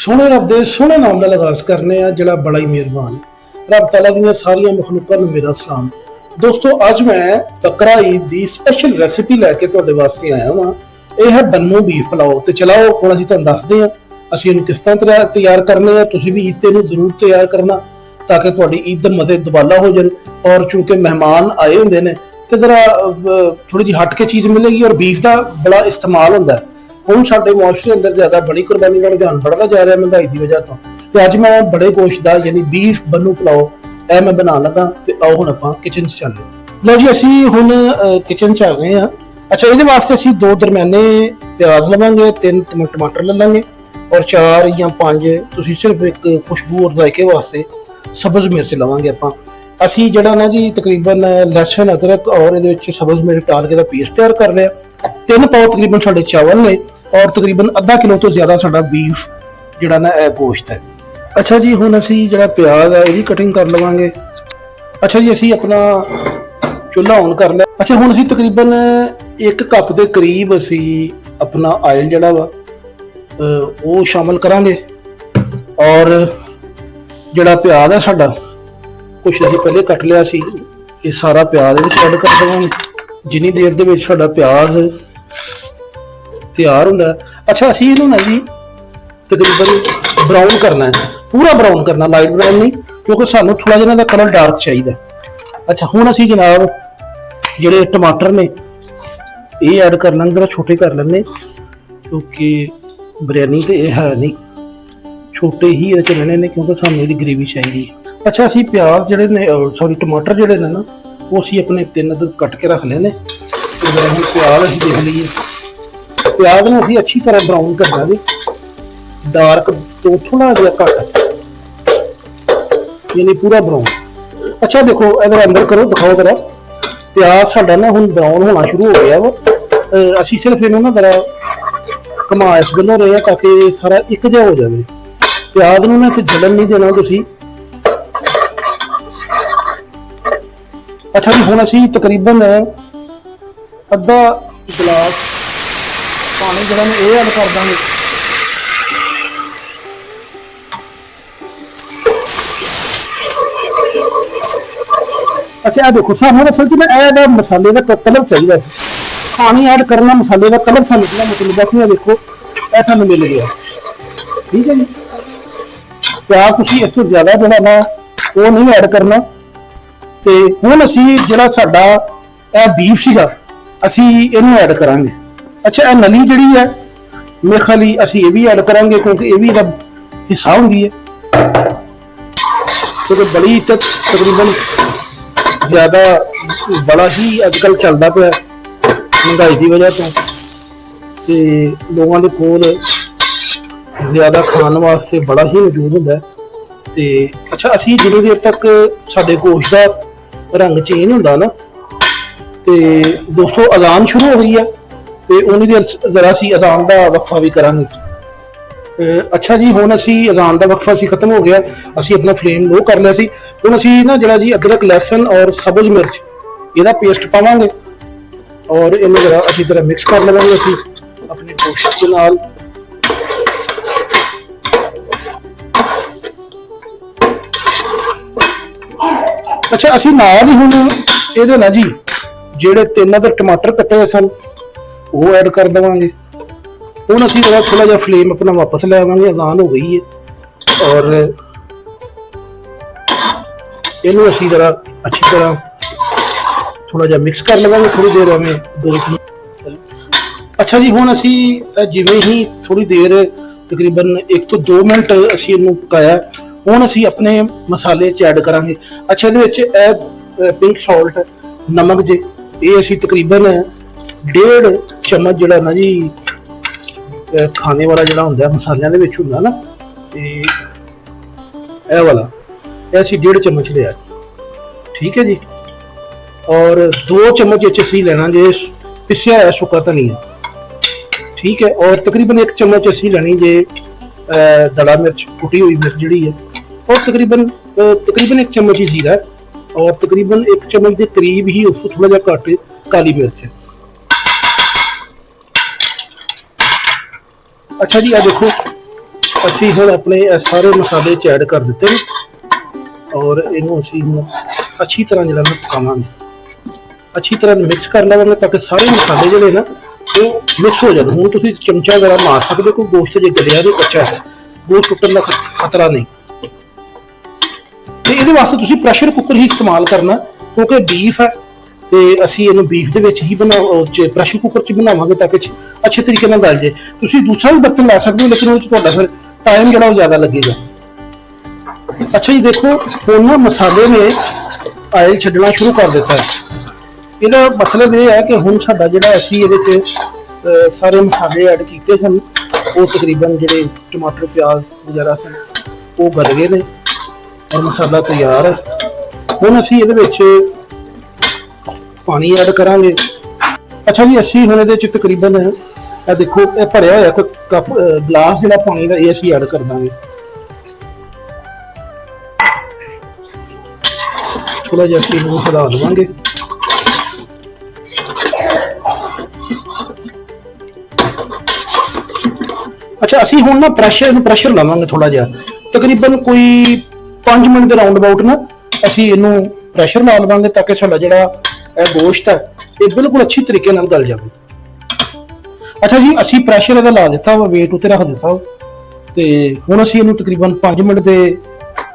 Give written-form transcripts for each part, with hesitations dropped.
सोहने रब दे सोहने नाम का लिबास करने जिहड़ा बड़ा ही मेहरबान रब तआला दी सारियां मखलूकां नूं मेरा सलाम। दोस्तों अज मैं बकरा ईद की स्पैशल रेसिपी लैके तुहाडे वास्ते आया वां। यह है बन्नू बीफ पुलाओ। तो चलाओ हुण असीं तुहानूं दसदे हां असीं इहनूं किस तरह तैयार करने आ। तुसीं भी ईद ते इहनूं जरूर तैयार करना ताकि तुहाडी ईद दे मज़े दुबाला हो जाण। और चूंकि मेहमान आए हुंदे ने ते जरा थोड़ी जी हट के चीज़ मिलेगी। और बीफ का बड़ा इस्तेमाल होंदा है। ਹੁਣ ਸਾਡੇ ਮੁਆਸ਼ਰੇ ਅੰਦਰ ਜ਼ਿਆਦਾ ਬੜੀ ਕੁਰਬਾਨੀ ਦਾ ਰੁਝਾਨ बढ़ता जा रहा महंगाई की वजह तो। ਅੱਜ मैं बड़े गोश्त का यानी बीफ बन्नू पुलाओ ਇਹ मैं बना लगा। तो आओ ਹੁਣ ਆਪਾਂ किचन 'ਚ ਚੱਲਦੇ। ਲਓ ਜੀ ਅਸੀਂ ਹੁਣ किचन 'ਚ आ गए हैं। अच्छा ਇਹਦੇ ਵਾਸਤੇ ਅਸੀਂ 2 ਦਰਮਿਆਨੇ ਪਿਆਜ਼ ਲਵਾਂਗੇ, 3 ਟਮਾਟਰ ਲੈ ਲਾਂਗੇ और 4 ਜਾਂ 5 ਤੁਸੀਂ ਸਿਰਫ ਇੱਕ ਖੁਸ਼ਬੂ और ਜ਼ਾਇਕੇ ਵਾਸਤੇ ਸਬਜ਼ ਮਿਰਚ ਲਵਾਂਗੇ ਆਪਾਂ। ਅਸੀਂ ਜਿਹੜਾ ਨਾ ਜੀ ਤਕਰੀਬਨ ਲਸਣ ਅਦਰਕ और ਇਹਦੇ ਵਿੱਚ ਸਬਜ਼ ਮਿਰਚ डाल के ਦਾ ਪੇਸਟ ਤਿਆਰ ਕਰ ਲਿਆ। 3 ਪਾਉ ਤਕਰੀਬਨ ਸਾਡੇ ਚਾਵਲ ਨੇ और तकरीबन आधा किलो तो ज़्यादा साडा बीफ जिहड़ा ना यह गोश्त है। अच्छा जी हुण असीं जिहड़ा प्याज है इहदी कटिंग कर लवांगे। अच्छा जी असीं अपना चुल्हा ऑन कर लिया। अच्छा हुण असीं तकरीबन 1 कप के करीब असीं अपना आयल जिहड़ा वा वो शामिल करांगे। और जिहड़ा प्याज है साडा कुछ असीं पहले कट लिया सी, ये सारा प्याज इहदे ऐड कर देवांगे जिन्नी देर दे विच साडा प्याज तैयार होंगे। अच्छा असीं इहनूं ना जी तकरीबन ब्राउन करना है, पूरा ब्राउन करना, लाइट ब्राउन नहीं, क्योंकि सानूं थोड़ा जिहा इहदा कलर डार्क चाहिए। अच्छा हुण असीं जनाब जिहड़े टमाटर ने ये ऐड कर लेंगे, जरा छोटे कर लेंगे क्योंकि बिरयानी तो यह है नहीं, छोटे ही इहदे च रहने ने क्योंकि सानूं इहदी ग्रेवी चाहिए। अच्छा असीं प्याज जिहड़े ने सॉरी टमाटर जिहड़े ने ना वो असीं अपने 3 अदद कट के रख लेने। तो हुण प्याज असीं देख लीए प्याज में अभी अच्छी तरह ब्राउन करना जी, डार्क तो थोड़ा जहा घट यानी पूरा ब्राउन। अच्छा देखो इधर अंदर करो दिखाओ जरा प्याज साडा ना हुण ब्राउन होना शुरू हो गया वा। असीं सिर्फ इहनूं ना जरा घुमा इस गल्लों रहे हैं ताकि सारा एक जिहा हो जाए। प्याज नूं ना इत्थे जलन नहीं देना तुसीं। अच्छा जी हुण असीं तकरीबन आधा गिलास पानी जरा मैं ये ऐड कर देंगे। अच्छा देखो सामने असल च मैं मसाले का कलर चाहिए, पानी ऐड करना मसाले का कलर सानू जो मिलता कि देखो यह सानू मिल गया। ठीक है जी प्याज तुसीं इस तो ज़्यादा जो ना वो नहीं ऐड करना। तो हुण असीं जिहड़ा साडा बीफ सीगा असीं इहनूं ऐड करांगे। अच्छा यह नली जी है मेखली असी ये भी ऐड करांगे क्योंकि ये भी हिस्सा होंगी है। क्योंकि बड़ी तकरीबन ज़्यादा बड़ा ही अजकल चलता पाया महंगाई की वजह तो लोगों के कोल ज़्यादा खाने वास्ते बड़ा ही मौजूद होंदा है। अच्छा असी जिन्नी देर तक साडे गोश्त का रंग चेंज होंदा ना तो दोस्तों अजान शुरू हो गई है तो उन्नी देर जरा सी अजान का वक्फा भी करांगे। अच्छा जी हुण असीं अजान का वक्फा सी खत्म हो गया, असीं अपना फ्लेम लो कर लिया सी। हुण असीं ना जिहड़ा जी अदरक लहसुन और सब्ज मिर्च इहदा पेस्ट पावांगे और इहनूं जरा अच्छी तरह मिक्स कर लवांगे असीं अपने गोश्त के नाल। अच्छा असीं नाल ही हुण इहदे ना जी जिहड़े 3 अदर टमाटर कट्टे होए सन वो ऐड कर देवांगे। हुण असीं जरा थोड़ा जिहा फ्लेम अपना वापस ले आवांगे, अजान हो गई है। और इहनूं असीं जरा अच्छी तरह थोड़ा जिहा मिक्स कर लवांगे थोड़ी देर हमें 2 मिनट। अच्छा जी हुण असीं जिवें ही थोड़ी देर तकरीबन 1 तो 2 मिनट असीं इहनूं पकाया। हुण असीं अपने मसाले च ऐड करांगे। अच्छा इहदे विच पिंक सॉल्ट नमक जे ये असीं तकरीबन 1.5 चम्मच जिहड़ा ना जी खाने वाला जिहड़ा हुंदा मसालियां दे विच हुंदा ना ये वाला असीं 1.5 चम्मच लिया। ठीक है जी और 2 चम्मच इच असीं लेना जे पिसिया होया सुक्का धनिया। ठीक है और तकरीबन 1 चम्मच असीं लेनी जे दड़ा मिर्च कुटी हुई मिर्च जिहड़ी है और तकरीबन 1 चम्मच ही जीरा और तकरीबन 1 चम्मच के करीब ही उसको थोड़ा जिहा घट काली मिर्च। अच्छा जी आ देखो ਅਸੀਂ ਹੁਣ ਆਪਣੇ ਇਹ ਸਾਰੇ ਮਸਾਲੇ ਚ ਐਡ ਕਰ ਦਿੱਤੇ ਨੇ ਔਰ ਇਹਨੂੰ ਅਸੀਂ ਹੁਣ ਅੱਛੀ ਤਰ੍ਹਾਂ ਜਿਹੜਾ ਨਾ ਪਕਾਵਾਂਗੇ, ਅੱਛੀ ਤਰ੍ਹਾਂ ਮਿਕਸ ਕਰ ਲਵਾਂਗੇ ਤਾਂ ਕਿ ਸਾਰੇ ਮਸਾਲੇ ਜਿਹੜੇ ਨਾ ਉਹ ਮਿਕਸ ਹੋ ਜਾਣ। ਹੁਣ ਤੁਸੀਂ ਚਮਚਾ ਜਰਾ ਮਾਰ ਸਕਦੇ ਹੋ, ਗੋਸ਼ਤ ਜੇ ਗਲਿਆ ਨਹੀਂ ਕੱਚਾ ਹੈ, ਗੋਸ਼ਤ ਟੁੱਟਣ ਦਾ ਖਤਰਾ ਨਹੀਂ। ਤੇ ਇਹਦੇ ਵਾਸਤੇ ਤੁਸੀਂ ਪ੍ਰੈਸ਼ਰ ਕੁੱਕਰ ਹੀ ਇਸਤੇਮਾਲ ਕਰਨਾ ਕਿਉਂਕਿ ਬੀਫ ਹੈ ਤੇ ਅਸੀਂ ਇਹਨੂੰ ਬੀਫ ਦੇ ਵਿੱਚ ਹੀ ਪ੍ਰੈਸ਼ਰ ਕੁੱਕਰ 'ਚ ਬਣਾਵਾਂਗੇ ਤਾਂ ਕਿ ਅੱਛੇ ਤਰੀਕੇ ਨਾਲ ਗਲ ਜੇ। ਤੁਸੀਂ ਦੂਸਰਾ ਵੀ ਬਰਤਨ ਲੈ ਸਕਦੇ ਹੋ ਲੇਕਿਨ ਉਹ 'ਚ ਤੁਹਾਡਾ ਫਿਰ ਟਾਈਮ ਜਿਹੜਾ ਉਹ ਜ਼ਿਆਦਾ ਲੱਗੇਗਾ। ਅੱਛਾ ਜੀ, ਦੇਖੋ ਹੁਣ ਨਾ ਮਸਾਲੇ ਨੇ ਆਇਲ ਛੱਡਣਾ ਸ਼ੁਰੂ ਕਰ ਦਿੱਤਾ ਹੈ। ਇਹਦਾ ਮਤਲਬ ਇਹ ਹੈ ਕਿ ਹੁਣ ਸਾਡਾ ਜਿਹੜਾ ਅਸੀਂ ਇਹਦੇ 'ਚ ਸਾਰੇ ਮਸਾਲੇ ਐਡ ਕੀਤੇ ਸਨ ਉਹ ਤਕਰੀਬਨ ਜਿਹੜੇ ਟਮਾਟਰ ਪਿਆਜ਼ ਵਗੈਰਾ ਸਨ ਉਹ ਗਲ ਗਏ ਨੇ ਔਰ ਮਸਾਲਾ ਤਿਆਰ ਹੈ। ਹੁਣ ਅਸੀਂ ਇਹਦੇ ਵਿੱਚ ਪਾਣੀ ਐਡ ਕਰਾਂਗੇ। ਅੱਛਾ ਜੀ, ਅਸੀਂ ਹੁਣ ਇਹਦੇ 'ਚ ਤਕਰੀਬਨ ਇਹ ਦੇਖੋ ਇਹ ਭਰਿਆ ਹੋਇਆ ਕੋਈ ਕੱਪ ਗਲਾਸ ਜਿਹੜਾ ਪਾਣੀ ਦਾ ਇਹ ਅਸੀਂ ਐਡ ਕਰ ਦਾਂਗੇ। ਥੋੜਾ ਜਿਹਾ ਅਸੀਂ ਇਹਨੂੰ ਹਿਲਾ ਦੇਵਾਂਗੇ। ਅੱਛਾ, ਅਸੀਂ ਹੁਣ ਨਾ ਪ੍ਰੈਸ਼ਰ ਲਾਵਾਂਗੇ ਥੋੜਾ ਜਿਹਾ, ਤਕਰੀਬਨ ਕੋਈ 5 ਮਿੰਟ ਦੇ ਰਾਉਂਡ ਅਬਾਊਟ ਨਾ ਅਸੀਂ ਇਹਨੂੰ ਪ੍ਰੈਸ਼ਰ ਲਾ ਲਵਾਂਗੇ ਤਾਂ ਕਿ ਸਾਡਾ ਜਿਹੜਾ ਇਹ ਗੋਸ਼ਤ ਹੈ ਇਹ ਬਿਲਕੁਲ ਅੱਛੀ ਤਰੀਕੇ ਨਾਲ ਗਲ ਜਾਵੇ। ਅੱਛਾ ਜੀ, ਅਸੀਂ ਪ੍ਰੈਸ਼ਰ ਇਹਦਾ ਲਾ ਦਿੱਤਾ ਵਾ, ਵੇਟ ਉੱਤੇ ਰੱਖ ਦਿੱਤਾ ਤੇ ਹੁਣ ਅਸੀਂ ਇਹਨੂੰ ਤਕਰੀਬਨ 5 ਮਿੰਟ ਦੇ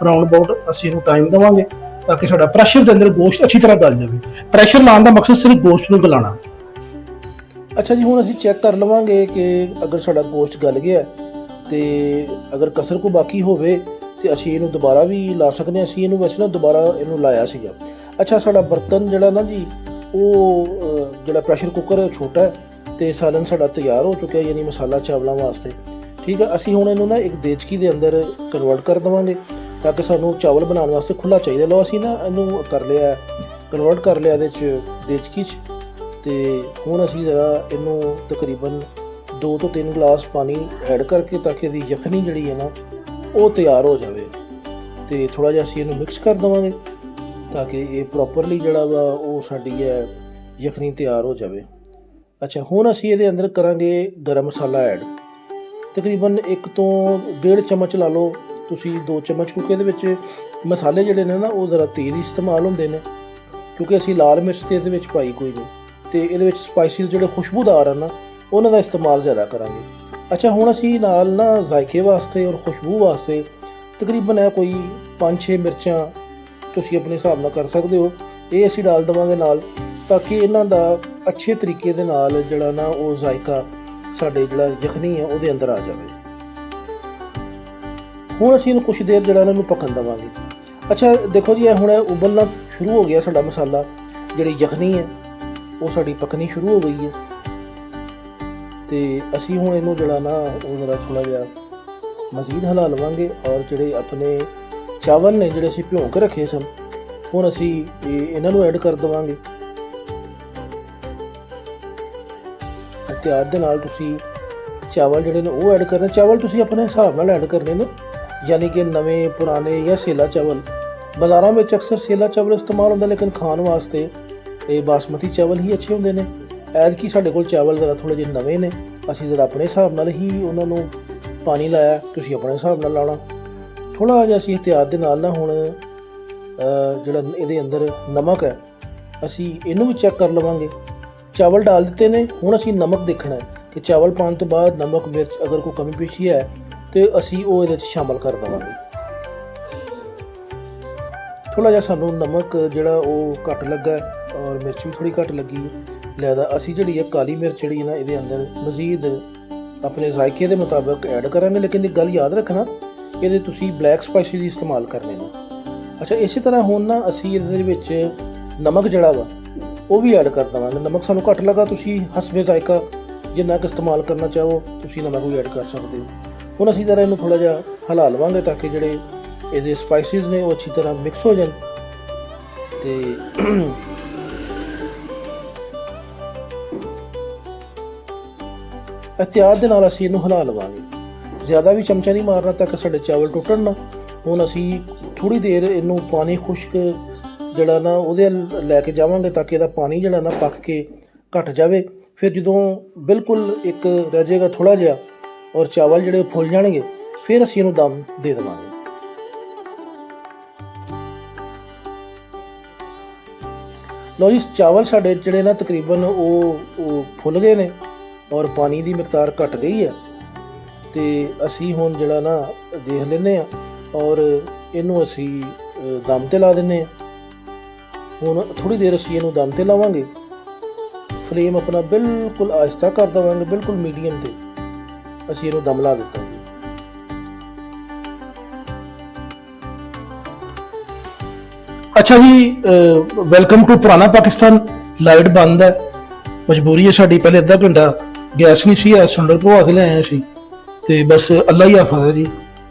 ਰਾਉਂਡ ਅਬਾਊਟ ਅਸੀਂ ਇਹਨੂੰ ਟਾਈਮ ਦੇਵਾਂਗੇ ਤਾਂ ਕਿ ਸਾਡਾ ਪ੍ਰੈਸ਼ਰ ਦੇ ਅੰਦਰ ਗੋਸ਼ਤ ਅੱਛੀ ਤਰ੍ਹਾਂ ਗਲ ਜਾਵੇ। ਪ੍ਰੈਸ਼ਰ ਲਾਉਣ ਦਾ ਮਕਸਦ ਸਿਰਫ ਗੋਸ਼ਤ ਨੂੰ ਗਲਾਉਣਾ। ਅੱਛਾ ਜੀ, ਹੁਣ ਅਸੀਂ ਚੈੱਕ ਕਰ ਲਵਾਂਗੇ ਕਿ ਅਗਰ ਸਾਡਾ ਗੋਸ਼ਤ ਗਲ ਗਿਆ ਤੇ ਅਗਰ ਕਸਰ ਕੋ ਬਾਕੀ ਹੋਵੇ ਤੇ ਅਸੀਂ ਇਹਨੂੰ ਦੁਬਾਰਾ ਵੀ ਲਾ ਸਕਦੇ ਹਾਂ। ਅਸੀਂ ਇਹਨੂੰ ਵੈਸੇ ਨਾ ਦੁਬਾਰਾ ਇਹਨੂੰ ਲਾਇਆ ਸੀਗਾ। ਅੱਛਾ, ਸਾਡਾ ਬਰਤਨ ਜਿਹੜਾ ਨਾ ਜੀ ਉਹ ਜਿਹੜਾ ਪ੍ਰੈਸ਼ਰ ਕੁੱਕਰ ਛੋਟਾ ਹੈ ਤੇ ਸਾਲਨ ਸਾਡਾ ਤਿਆਰ ਹੋ ਚੁੱਕਿਆ, ਯਾਨੀ ਮਸਾਲਾ ਚਾਵਲਾਂ ਵਾਸਤੇ। ਠੀਕ ਹੈ, ਅਸੀਂ ਹੁਣ ਇਹਨੂੰ ਨਾ ਇੱਕ ਦੇਚਕੀ ਦੇ ਅੰਦਰ ਕਨਵਰਟ ਕਰ ਦੇਵਾਂਗੇ ਤਾਂ ਕਿ ਸਾਨੂੰ ਚਾਵਲ ਬਣਾਉਣ ਵਾਸਤੇ ਖੁੱਲ੍ਹਾ ਚਾਹੀਦਾ। ਲਓ ਅਸੀਂ ਨਾ ਇਹਨੂੰ ਕਰ ਲਿਆ, ਕਨਵਰਟ ਕਰ ਲਿਆ ਇਹਦੇ 'ਚ ਦੇਚਕੀ 'ਚ। ਤੇ ਹੁਣ ਅਸੀਂ ਜ਼ਰਾ ਇਹਨੂੰ ਤਕਰੀਬਨ 2 ਤੋਂ 3 ਗਲਾਸ ਪਾਣੀ ਐਡ ਕਰਕੇ ਤਾਂ ਕਿ ਇਹਦੀ ਯਖਨੀ ਜਿਹੜੀ ਹੈ ਨਾ ਉਹ ਤਿਆਰ ਹੋ ਜਾਵੇ ਤੇ ਥੋੜ੍ਹਾ ਜਿਹਾ ਅਸੀਂ ਇਹਨੂੰ ਮਿਕਸ ਕਰ ਦੇਵਾਂਗੇ ਤਾਂ ਕਿ ਇਹ ਪ੍ਰੋਪਰਲੀ ਜਿਹੜਾ ਵਾ ਉਹ ਸਾਡੀ ਹੈ ਯਖਨੀ ਤਿਆਰ ਹੋ ਜਾਵੇ। ਅੱਛਾ, ਹੁਣ ਅਸੀਂ ਇਹਦੇ ਅੰਦਰ ਕਰਾਂਗੇ ਗਰਮ ਮਸਾਲਾ ਐਡ, ਤਕਰੀਬਨ 1 ਤੋਂ 1.5 ਚਮਚ ਲਾ ਲਓ ਤੁਸੀਂ, 2 ਚਮਚ, ਕਿਉਂਕਿ ਇਹਦੇ ਵਿੱਚ ਮਸਾਲੇ ਜਿਹੜੇ ਨੇ ਨਾ ਉਹ ਜ਼ਰਾ ਤੇਜ਼ ਇਸਤੇਮਾਲ ਹੁੰਦੇ ਨੇ ਕਿਉਂਕਿ ਅਸੀਂ ਲਾਲ ਮਿਰਚ ਤੇ ਇਹਦੇ ਵਿੱਚ ਪਾਈ ਕੋਈ ਨਹੀਂ ਤੇ ਇਹਦੇ ਵਿੱਚ ਸਪਾਈਸਿਸ ਜਿਹੜੇ ਖੁਸ਼ਬੂਦਾਰ ਹਨ ਨਾ ਉਹਨਾਂ ਦਾ ਇਸਤੇਮਾਲ ਜ਼ਿਆਦਾ ਕਰਾਂਗੇ। ਅੱਛਾ, ਹੁਣ ਅਸੀਂ ਨਾਲ ਨਾ ਜ਼ਾਇਕੇ ਵਾਸਤੇ ਔਰ ਖੁਸ਼ਬੂ ਵਾਸਤੇ ਤਕਰੀਬਨ ਇਹ ਕੋਈ 5-6 ਮਿਰਚਾਂ ਤੁਸੀਂ ਆਪਣੇ ਹਿਸਾਬ ਨਾਲ ਕਰ ਸਕਦੇ ਹੋ, ਇਹ ਅਸੀਂ ਡਾਲ ਦੇਵਾਂਗੇ ਨਾਲ ਤਾਂ ਕਿ ਇਹਨਾਂ ਦਾ ਅੱਛੇ ਤਰੀਕੇ ਦੇ ਨਾਲ ਜਿਹੜਾ ਨਾ ਉਹ ਜ਼ਾਇਕਾ ਸਾਡੇ ਜਿਹੜਾ ਯਖਨੀ ਹੈ ਉਹਦੇ ਅੰਦਰ ਆ ਜਾਵੇ। ਹੁਣ ਅਸੀਂ ਇਹਨੂੰ ਕੁਛ ਦੇਰ ਜਿਹੜਾ ਇਹਨੂੰ ਪਕਣ ਦੇਵਾਂਗੇ। ਅੱਛਾ ਦੇਖੋ ਜੀ, ਇਹ ਹੁਣ ਉਬਲਣਾ ਸ਼ੁਰੂ ਹੋ ਗਿਆ ਸਾਡਾ ਮਸਾਲਾ, ਜਿਹੜੀ ਯਖਨੀ ਹੈ ਉਹ ਸਾਡੀ ਪਕਣੀ ਸ਼ੁਰੂ ਹੋ ਗਈ ਹੈ ਤੇ ਅਸੀਂ ਹੁਣ ਇਹਨੂੰ ਜਿਹੜਾ ਨਾ ਉਹ ਜ਼ਰਾ ਥੋੜ੍ਹਾ ਜਿਹਾ ਮਜ਼ੀਦ ਹਿਲਾ ਲਵਾਂਗੇ ਔਰ ਜਿਹੜੇ ਆਪਣੇ ਚਾਵਲ ਨੇ ਜਿਹੜੇ ਅਸੀਂ ਭਿਉਂ ਕੇ ਰੱਖੇ ਸਨ ਹੁਣ ਅਸੀਂ ਇਹਨਾਂ ਨੂੰ ਐਡ ਕਰ ਦੇਵਾਂਗੇ। ਇhtiyat ਦੇ ਨਾਲ ਤੁਸੀਂ ਚਾਵਲ ਜਿਹੜੇ ਨੇ ਉਹ ਐਡ ਕਰਨੇ। ਚਾਵਲ ਤੁਸੀਂ ਆਪਣੇ ਹਿਸਾਬ ਨਾਲ ਐਡ ਕਰਨੇ ਨੇ, ਯਾਨੀ ਕਿ ਨਵੇਂ ਪੁਰਾਣੇ ਜਾਂ ਸੇਲਾ ਚਾਵਲ। ਬਾਜ਼ਾਰਾਂ ਵਿੱਚ ਅਕਸਰ ਸੇਲਾ ਚਾਵਲ ਇਸਤੇਮਾਲ ਹੁੰਦਾ ਲੇਕਿਨ ਖਾਣ ਵਾਸਤੇ ਇਹ ਬਾਸਮਤੀ ਚਾਵਲ ਹੀ ਅੱਛੇ ਹੁੰਦੇ ਨੇ। ਐਤਕੀ ਸਾਡੇ ਕੋਲ ਚਾਵਲ ਜ਼ਰਾ ਥੋੜ੍ਹੇ ਜਿਹੇ ਨਵੇਂ ਨੇ, ਅਸੀਂ ਜ਼ਰਾ ਆਪਣੇ ਹਿਸਾਬ ਨਾਲ ਹੀ ਉਹਨਾਂ ਨੂੰ ਪਾਣੀ ਲਾਇਆ, ਤੁਸੀਂ ਆਪਣੇ ਹਿਸਾਬ ਨਾਲ ਲਾਉਣਾ। ਥੋੜ੍ਹਾ ਜਿਹਾ ਅਸੀਂ ਇhtiyat ਦੇ ਨਾਲ ਨਾ ਹੁਣ ਜਿਹੜਾ ਇਹਦੇ ਅੰਦਰ ਨਮਕ ਹੈ ਅਸੀਂ ਇਹਨੂੰ ਵੀ ਚੈੱਕ ਕਰ ਲਵਾਂਗੇ। ਚਾਵਲ ਡਾਲ ਦਿੱਤੇ ਨੇ, ਹੁਣ ਅਸੀਂ ਨਮਕ ਦੇਖਣਾ ਹੈ ਕਿ ਚਾਵਲ ਪਾਉਣ ਤੋਂ ਬਾਅਦ ਨਮਕ ਮਿਰਚ ਅਗਰ ਕੋਈ ਕਮੀ ਪੇਸ਼ੀ ਹੈ ਤੇ ਅਸੀਂ ਉਹ ਇਹਦੇ 'ਚ ਸ਼ਾਮਲ ਕਰ ਦੇਵਾਂਗੇ। ਥੋੜ੍ਹਾ ਜਿਹਾ ਸਾਨੂੰ ਨਮਕ ਜਿਹੜਾ ਉਹ ਘੱਟ ਲੱਗਾ ਔਰ ਮਿਰਚ ਵੀ ਥੋੜ੍ਹੀ ਘੱਟ ਲੱਗੀ ਲਿਆਦਾ, ਅਸੀਂ ਜਿਹੜੀ ਹੈ ਕਾਲੀ ਮਿਰਚ ਜਿਹੜੀ ਨਾ ਇਹਦੇ ਅੰਦਰ ਮਜ਼ੀਦ ਆਪਣੇ ਜ਼ਾਇਕੇ ਦੇ ਮੁਤਾਬਕ ਐਡ ਕਰਾਂਗੇ। ਲੇਕਿਨ ਇੱਕ ਗੱਲ ਯਾਦ ਰੱਖਣਾ, ਇਹਦੇ ਤੁਸੀਂ ਬਲੈਕ ਸਪਾਈਸਿਸ ਇਸਤੇਮਾਲ ਕਰਨੇ ਨੇ। ਅੱਛਾ, ਇਸੇ ਤਰ੍ਹਾਂ ਹੁਣ ਨਾ ਅਸੀਂ ਇਹਦੇ ਵਿੱਚ ਨਮਕ ਜਿਹੜਾ ਵਾ ਉਹ ਵੀ ਐਡ ਕਰ ਦੇਵਾਂਗੇ। ਨਮਕ ਸਾਨੂੰ ਘੱਟ ਲੱਗਾ, ਤੁਸੀਂ ਹਸਬੇ ਜ਼ਾਇਕਾ ਜਿੰਨਾ ਕੁ ਇਸਤੇਮਾਲ ਕਰਨਾ ਚਾਹੋ ਤੁਸੀਂ ਨਮਕ ਵੀ ਐਡ ਕਰ ਸਕਦੇ ਹੋ। ਹੁਣ ਅਸੀਂ ਜ਼ਰਾ ਇਹਨੂੰ ਥੋੜ੍ਹਾ ਜਿਹਾ ਹਿਲਾ ਲਵਾਂਗੇ ਤਾਂ ਕਿ ਜਿਹੜੇ ਇਹਦੇ ਸਪਾਈਸਿਸ ਨੇ ਉਹ ਅੱਛੀ ਤਰ੍ਹਾਂ ਮਿਕਸ ਹੋ ਜਾਣ ਤੇ ਇhtiyat ਦੇ ਨਾਲ ਅਸੀਂ ਇਹਨੂੰ ਹਿਲਾ ਲਵਾਂਗੇ। ਜ਼ਿਆਦਾ ਵੀ ਚਮਚਾ ਨਹੀਂ ਮਾਰਨਾ ਤਾਂ ਕਿ ਸਾਡੇ ਚਾਵਲ ਟੁੱਟਣ ਨਾ। ਹੁਣ ਅਸੀਂ ਥੋੜ੍ਹੀ ਦੇਰ ਇਹਨੂੰ ਪਾਣੀ ਖੁਸ਼ਕ ਜਿਹੜਾ ਨਾ ਉਹਦੇ ਲੈ ਕੇ ਜਾਵਾਂਗੇ ਤਾਂ ਕਿ ਇਹਦਾ ਪਾਣੀ ਜਿਹੜਾ ਨਾ ਪੱਕ ਕੇ ਘੱਟ ਜਾਵੇ। ਫਿਰ ਜਦੋਂ ਬਿਲਕੁਲ ਇੱਕ ਰਹਿ ਜਾਏਗਾ ਥੋੜ੍ਹਾ ਜਿਹਾ ਔਰ ਚਾਵਲ ਜਿਹੜੇ ਫੁੱਲ ਜਾਣਗੇ ਫਿਰ ਅਸੀਂ ਇਹਨੂੰ ਦਮ ਦੇ ਦੇਵਾਂਗੇ। ਲਓ ਜੀ, ਚਾਵਲ ਸਾਡੇ ਜਿਹੜੇ ਨਾ ਤਕਰੀਬਨ ਉਹ ਫੁੱਲ ਗਏ ਨੇ ਔਰ ਪਾਣੀ ਦੀ ਮਿਕਦਾਰ ਘਟ ਗਈ ਹੈ, ਤੇ ਅਸੀਂ ਹੁਣ ਜਿਹੜਾ ਨਾ ਦੇਖ ਲੈਂਦੇ ਹਾਂ ਔਰ ਇਹਨੂੰ ਅਸੀਂ ਦਮ ਤੇ ਲਾ ਦਿੰਦੇ ਹਾਂ। ਹੁਣ ਥੋੜੀ ਦੇਰ ਅਸੀਂ ਇਹਨੂੰ ਦਮ ਤੇ ਲਾਵਾਂਗੇ। ਫਲੇਮ ਆਪਣਾ ਬਿਲਕੁਲ ਆਹਿਸਤਾ ਕਰ ਦੇਵਾਂਗੇ, ਬਿਲਕੁਲ ਮੀਡੀਅਮ ਤੇ ਅਸੀਂ ਇਹਨੂੰ ਦਮ ਲਾ ਦਿੱਤਾ ਜੀ। ਅੱਛਾ ਜੀ, ਵੈਲਕਮ ਟੂ ਪੁਰਾਣਾ ਪਾਕਿਸਤਾਨ। ਲਾਈਟ ਬੰਦ ਹੈ, ਮਜਬੂਰੀ ਹੈ ਸਾਡੀ। ਪਹਿਲੇ ਅੱਧਾ ਘੰਟਾ ਗੈਸ ਨਹੀਂ ਸੀ, ਸਿਲੰਡਰ ਪਵਾ ਕੇ ਲਿਆਏ ਸੀ, ਤੇ ਬਸ ਅੱਲਾ ਹੀ ਹਾਫਿਜ਼ ਹੈ ਜੀ।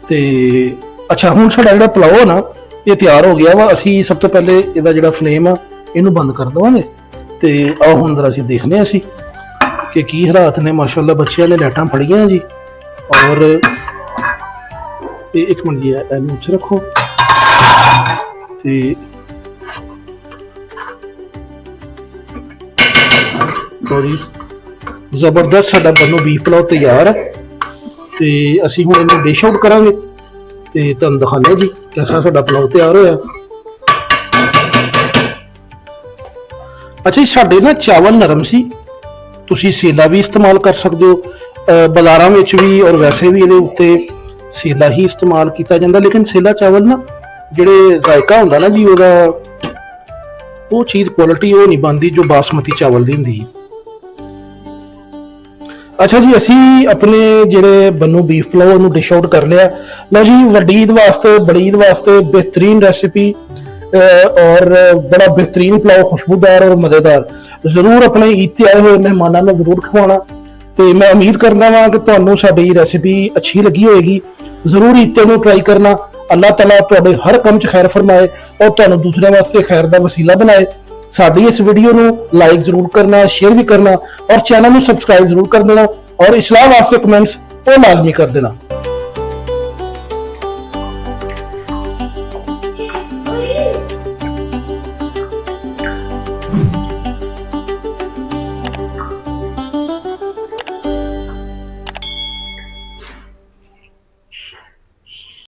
ਤੇ ਅੱਛਾ, ਹੁਣ ਸਾਡਾ ਜਿਹੜਾ ਪੁਲਾਓ ਨਾ ਇਹ ਤਿਆਰ ਹੋ ਗਿਆ ਵਾ। ਅਸੀਂ ਸਭ ਤੋਂ ਪਹਿਲੇ ਇਹਦਾ ਜਿਹੜਾ ਫਲੇਮ ਆ ਇਹਨੂੰ ਬੰਦ ਕਰ ਦੇਵਾਂਗੇ, ਤੇ ਆਹ ਹੁਣ ਜਰਾ ਅਸੀਂ ਦੇਖਦੇ ਹਾਂ ਅਸੀਂ ਕਿ ਕੀ ਹਾਲਾਤ ਨੇ। ਮਾਸ਼ਾਅੱਲਾ ਬੱਚਿਆਂ ਨੇ ਲਾਈਟਾਂ ਫੜੀਆਂ ਜੀ। ਔਰ ਇੱਕ ਮਿੰਟ ਜੀ, ਇਹਨੂੰ ਉੱਚ ਰੱਖੋ। ਤੇ ਜ਼ਬਰਦਸਤ ਸਾਡਾ ਬੰਨੂ ਬੀਫ ਪੁਲਾਓ ਤਿਆਰ ਹੈ, ਤੇ ਅਸੀਂ ਹੁਣ ਇਹਨੂੰ ਡਿਸ਼ ਆਊਟ ਕਰਾਂਗੇ ਤੇ ਤੁਹਾਨੂੰ ਦਿਖਾਉਂਦੇ ਜੀ ਕਿਹਦਾ ਸਾਡਾ ਪੁਲਾਓ ਤਿਆਰ ਹੋਇਆ। ਅੱਛਾ ਜੀ, ਸਾਡੇ ਨਾ ਚਾਵਲ ਨਰਮ ਸੀ, ਤੁਸੀਂ ਸੇਲਾ ਵੀ ਇਸਤੇਮਾਲ ਕਰ ਸਕਦੇ ਹੋ। ਬਾਜ਼ਾਰਾਂ ਵਿੱਚ ਵੀ ਔਰ ਵੈਸੇ ਵੀ ਇਹਦੇ ਉੱਤੇ ਸੇਲਾ ਹੀ ਇਸਤੇਮਾਲ ਕੀਤਾ ਜਾਂਦਾ, ਲੇਕਿਨ ਸੇਲਾ ਚਾਵਲ ਨਾ ਜਿਹੜੇ ਜ਼ਾਇਕਾ ਹੁੰਦਾ ਨਾ ਜੀ ਉਹਦਾ, ਉਹ ਚੀਜ਼ ਕੁਆਲਿਟੀ ਉਹ ਨਹੀਂ ਬਣਦੀ ਜੋ ਬਾਸਮਤੀ ਚਾਵਲ ਦੀ ਹੁੰਦੀ ਹੈ। ਅੱਛਾ ਜੀ, ਅਸੀਂ ਆਪਣੇ ਜਿਹੜੇ ਬੰਨੂ ਬੀਫ ਪੁਲਾਓ ਨੂੰ ਡਿਸ਼ ਆਊਟ ਕਰ ਲਿਆ। ਲਓ ਜੀ, ਵੱਡੀ ਈਦ ਵਾਸਤੇ, ਬੜੀ ਈਦ ਵਾਸਤੇ ਬਿਹਤਰੀਨ ਰੈਸਿਪੀ ਔਰ ਬੜਾ ਬਿਹਤਰੀਨ ਪੁਲਾਓ, ਖੁਸ਼ਬੂਦਾਰ ਔਰ ਮਜ਼ੇਦਾਰ। ਜ਼ਰੂਰ ਆਪਣੇ ਈਦ ਤੇ ਆਏ ਹੋਏ ਮਹਿਮਾਨਾਂ ਨੂੰ ਜ਼ਰੂਰ ਖਵਾਉਣਾ, ਤੇ ਮੈਂ ਉਮੀਦ ਕਰਦਾ ਹਾਂ ਕਿ ਤੁਹਾਨੂੰ ਸਾਡੀ ਰੈਸਿਪੀ ਅੱਛੀ ਲੱਗੀ ਹੋਏਗੀ। ਜ਼ਰੂਰ ਈਦ ਤੇ ਨੂੰ ਟਰਾਈ ਕਰਨਾ। ਅੱਲਾਹ ਤਾਲਾ ਤੁਹਾਡੇ ਹਰ ਕੰਮ 'ਚ ਖੈਰ ਫਰਮਾਏ ਔਰ ਤੁਹਾਨੂੰ ਦੂਸਰਿਆਂ ਵਾਸਤੇ ਖੈਰ ਦਾ ਵਸੀਲਾ ਬਣਾਏ। ਸਾਡੀ ਇਸ ਵੀਡੀਓ ਨੂੰ ਲਾਈਕ ਜ਼ਰੂਰ ਕਰਨਾ, ਸ਼ੇਅਰ ਵੀ ਕਰਨਾ ਔਰ ਚੈਨਲ ਨੂੰ ਸਬਸਕ੍ਰਾਈਬ ਜ਼ਰੂਰ ਕਰ ਦੇਣਾ, ਔਰ ਇਸਲਾਹ ਵਾਸਤੇ ਕਮੈਂਟਸ ਉਹ ਲਾਜ਼ਮੀ ਕਰ ਦੇਣਾ।